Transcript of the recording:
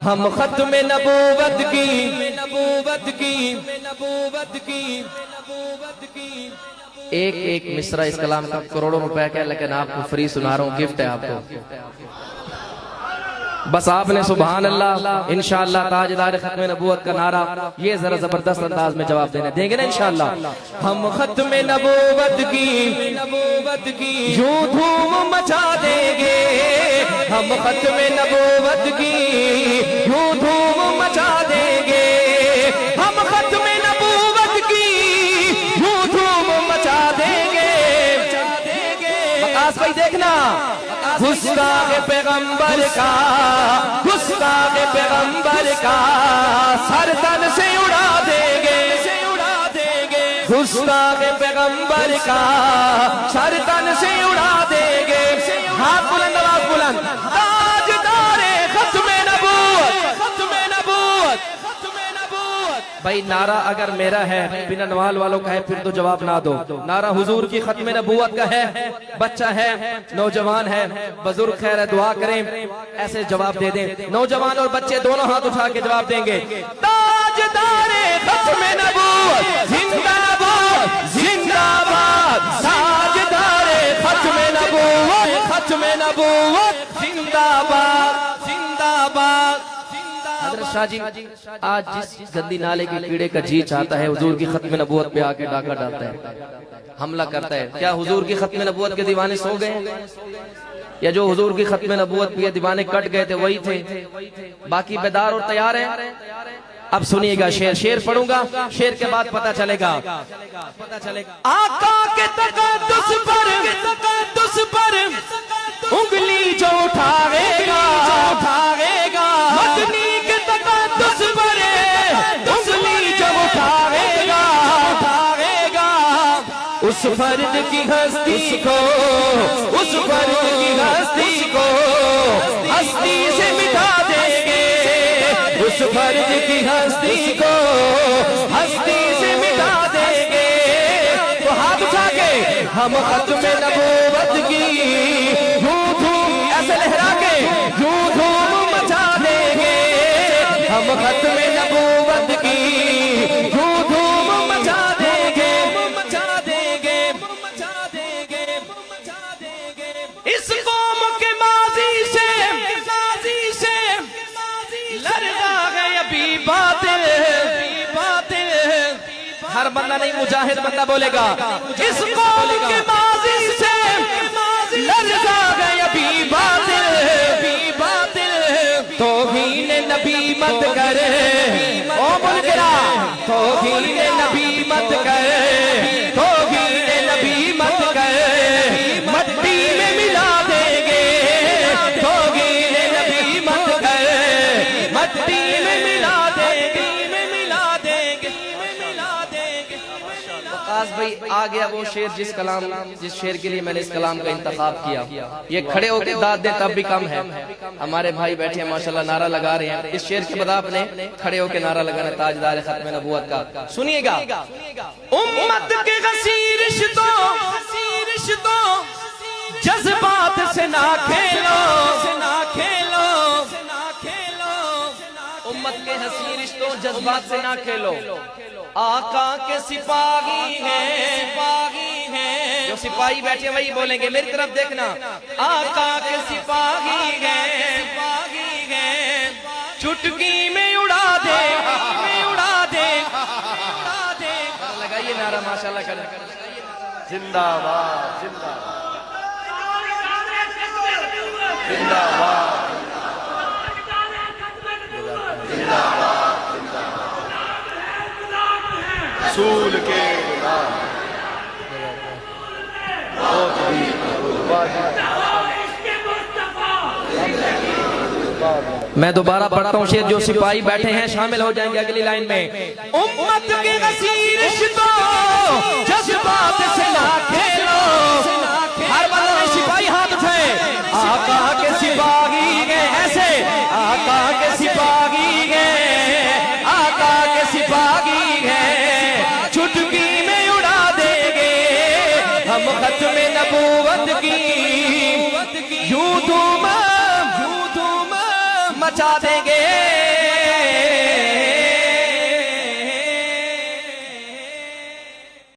हम खत्म नबूवत की एक एक मिसरा इस कलाम का करोड़ों रुपए का है, लेकिन आपको फ्री सुना रहा हूँ, गिफ्ट है आपको। बस आपने सुभान अल्लाह इंशाअल्लाह ताजदार खत्म नबूवत का नारा ये जरा जबरदस्त अंदाज में जवाब देंगे ना इंशाअल्लाह। हम खत्म नबूवत की यूं धूम मचा देंगे, हम खत्म नबूवत की यूं धूम मचा देंगे, हम खत्म नबूवत की यूं धूम मचा देंगे। बकास भाई देखना, गुस्ताखे पैगंबर का सर तन से उड़ा देंगे, गुस्ताखे पैगंबर का सर तन से उड़ा देंगे। हाथ बुलंद, आवाज बुलंद, ताजदारे खत्म नबूवत। भाई नारा अगर मेरा है, बिना नवाल वालों का है, फिर तो जवाब ना दो। नारा हुजूर की खत्म नबूवत का है, बच्चा है, नौजवान है, बुजुर्ग है, दुआ करें, ऐसे जवाब दे दें। नौजवान और बच्चे दोनों हाथ उठा के जवाब देंगे। ताजदारे खत्म नबूवत जिंदाबाद जिंदाबाद, ताजदारे खत्म नबूवत जिंदाबाद जिंदाबाद। हज़रत शाह जी आज जिस गंदी नाले के कीड़े का जी चाहता है, हुजूर की खत्म नबूवत पे आके डाका डालता है, हमला करता है। क्या हुजूर की खत्म नबूवत के दीवाने सो गए, या जो हुजूर की खत्म नबूवत के दीवाने कट गए थे वही थे? बाकी बेदार और तैयार हैं? अब सुनिएगा शेर, शेर पढ़ूंगा, शेर के बाद पता चलेगा। आका के तकद्दुस पर उंगली जो उठाएगा, मदनी के तकद्दुस पर उंगली जो उठाएगा, उस फर्द की हस्ती को, उस फर्द की हस्ती को हस्ती से मिटा देंगे, उस फर्द की हस्ती को हस्ती से मिटा देंगे। तो हाथ उठा के हम खत्म नबूवत की यूं धूम ऐसे लहरा के यूं धूम मचा देंगे, हम खत्म नबूवत की यूं धूम मचा देंगे, मचा देंगे, मचा देंगे, मचा देंगे। इस कौम के माजी से लड़का है अभी बातिल, हर बंदा नहीं मुजाहिद बंदा बोलेगा। इस कौम के माजी से लड़का है अभी बातिल, तौहीन नबी मत करे, ओ मुनकिरा तौहीन नबी मत करे, तौहीन नबी मत करे, मट्टी में मिला देंगे, तौहीन नबी मत करे, मट्टी में मिला देंगे, मिला देंगे, मिला देंगे। वकास भाई आ गया वो शेर जिस शेर के लिए मैंने इस कलाम का इंतखाब किया। ये खड़े होकर दाद दे तब भी कम है। हमारे भाई बैठे हैं माशाल्लाह, नारा लगा रहे हैं। इस शेर के बाद आपने खड़े होकर नारा लगाना ताजदार खत्म नबूवत का। सुनिएगा। उम्मत के गसीर रिश्तों जज्बात से ना खेलो, उम्मत के हसीन रिश्तों जज्बात से ना खेलो। आका के सिपाही हैं, जो सिपाही बैठे वही बोलेंगे, मेरी तरफ देखना। आका के सिपाही हैं, चुटकी में उड़ा दे, लगाइए नारा माशाल्लाह कर। जिंदाबाद जिंदाबाद जिंदाबाद सूल के मैं दोबारा पढ़ता हूँ शेर, जो सिपाही बैठे हैं शामिल हो जाएंगे अगली लाइन में। उम्मत के गसीर रिश्तों जज्बात से ना खेलो, हर बंदे में सिपाही हाथ उठाए। आका के सिपाही हैं ऐसे, आका के